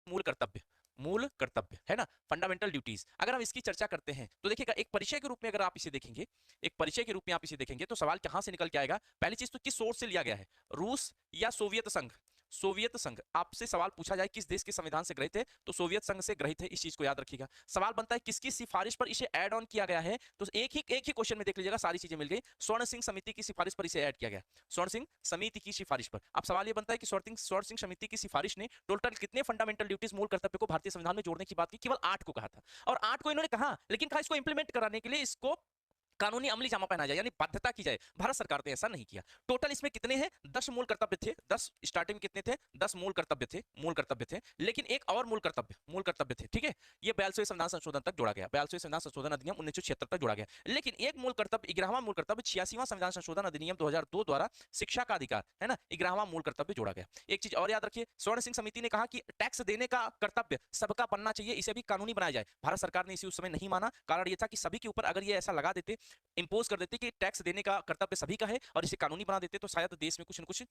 मूल कर्तव्य, मूल कर्तव्य है ना, फंडामेंटल ड्यूटीज। अगर हम इसकी चर्चा करते हैं तो देखिएगा एक परिचय के रूप में अगर आप इसे देखेंगे, एक परिचय के रूप में आप इसे देखेंगे तो सवाल कहां से निकल के आएगा, पहली चीज तो किस सोर्स से लिया गया है, रूस या सोवियत संघ। सोवियत संघ, आपसे सवाल पूछा जाए किस देश के संविधान से ग्रहित है तो सोवियत संघ से ग्रहित है, इस चीज को याद रखिएगा। सवाल बनता है किसकी सिफारिश पर इसे ऐड ऑन किया गया है, तो एक ही क्वेश्चन में देख लीजिएगा सारी चीजें मिल गई, स्वर्ण सिंह समिति की सिफारिश पर इसे ऐड किया गया, स्वर्ण सिंह समिति की सिफारिश पर। अब सवाल ये बनता है कि स्वर्ण सिंह समिति की सिफारिश ने टोटल कितने फंडामेंटल ड्यूटीज मूल कर्तव्य को भारतीय संविधान में जोड़ने की बात की, केवल 8 को कहा था, और 8 को इन्होंने कहा, लेकिन कहा इसको इंप्लीमेंट कराने के लिए इसको कानूनी अमली जामा पहना जाए, यानी बाध्यता की जाए। भारत सरकार ने ऐसा नहीं किया। टोटल इसमें कितने हैं, 10 मूल कर्तव्य थे, 10 स्टार्टिंग में कितने थे, 10 मूल कर्तव्य थे, मूल कर्तव्य थे, लेकिन एक और मूल कर्तव्य थे, ठीक है, ये 42वें संविधान संशोधन तक जोड़ा गया, 42वें संविधान संशोधन अधिनियम 1976 तक जोड़ा गया। लेकिन एक मूल कर्तव्य, 11वां मूल कर्तव्य 86वां संविधान संशोधन अधिनियम 2002 द्वारा शिक्षा का अधिकार है ना, 11वां मूल कर्तव्य जोड़ा गया। एक चीज और याद रखिए, स्वर्ण सिंह समिति ने कहा कि टैक्स देने का कर्तव्य सबका बनना चाहिए, इसे भी कानूनी बनाया जाए। भारत सरकार ने इसे उस समय नहीं माना, कारण यह था कि सभी के ऊपर अगर ये ऐसा लगा देते, इंपोज कर देते कि टैक्स देने का कर्तव्य सभी का है और इसे कानूनी बना देते, तो शायद देश में कुछ न कुछ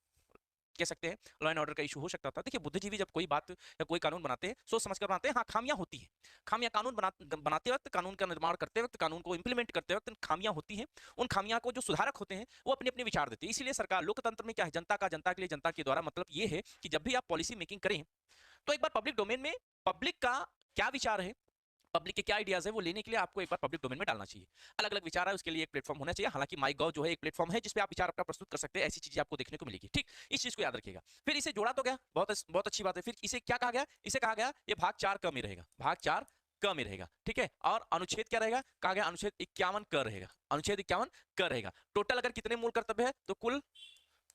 कह सकते हैं लॉ एंड ऑर्डर का इशू हो सकता था। देखिए बुद्धिजीवी जब कोई बात या कोई कानून बनाते हैं सोच समझकर बनाते हैं, हाँ खामियां होती हैं, खामियां कानून बनाते वक्त, कानून का निर्माण करते वक्त, कानून को इंप्लीमेंट करते वक्त खामियां होती हैं। उन खामियां को जो सुधारक होते हैं वो अपने अपने विचार देते हैं। इसीलिए सरकार लोकतंत्र में क्या है, जनता का जनता के लिए, जनता के द्वारा, मतलब ये है कि जब भी आप पॉलिसी मेकिंग करें तो एक बार पब्लिक डोमेन में पब्लिक का क्या विचार है, पब्लिक के क्या आइडियाज है, वो लेने के लिए आपको एक बार पब्लिक डोमेन में डालना चाहिए। अलग अलग विचार है उसके लिए एक प्लेटफॉर्म होना चाहिए। हालांकि माई गॉव जो है एक प्लेटफॉर्म है जिसपे आप विचार अपना प्रस्तुत कर सकते हैं, ऐसी चीजें आपको देखने को मिलेगी, ठीक, इस चीज को याद रखिएगा। फिर इसे जोड़ा तो गया, बहुत बहुत अच्छी बात है। फिर इसे क्या कहा गया, इसे कहा गया ये भाग 4 क में रहेगा, भाग 4 क में रहेगा, ठीक है। और अनुच्छेद क्या रहेगा, कहा गया अनुच्छेद 51 क रहेगा, अनुच्छेद 51 क रहेगा। टोटल अगर कितने मूल कर्तव्य है तो कुल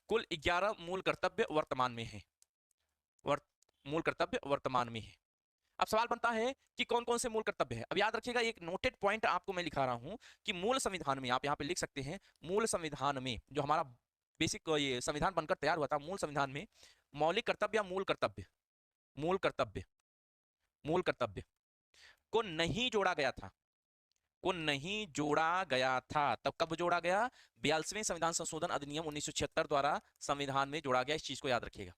कुल 11 मूल कर्तव्य वर्तमान में है, मूल कर्तव्य वर्तमान में है। अब सवाल बनता है कि कौन कौन से मूल कर्तव्य है। अब याद रखिएगा एक नोटेड पॉइंट आपको मैं लिखा रहा हूं कि मूल संविधान में, आप यहां पे लिख सकते हैं, मूल संविधान में जो हमारा बेसिक ये संविधान बनकर तैयार हुआ था, मूल संविधान में मौलिक कर्तव्य या मूल कर्तव्य, मूल कर्तव्य, मूल कर्तव्य को नहीं जोड़ा गया था, को नहीं जोड़ा गया था। तब कब जोड़ा गया, 42वें संविधान संशोधन अधिनियम 1976 द्वारा संविधान में जोड़ा गया, इस चीज को याद रखिएगा।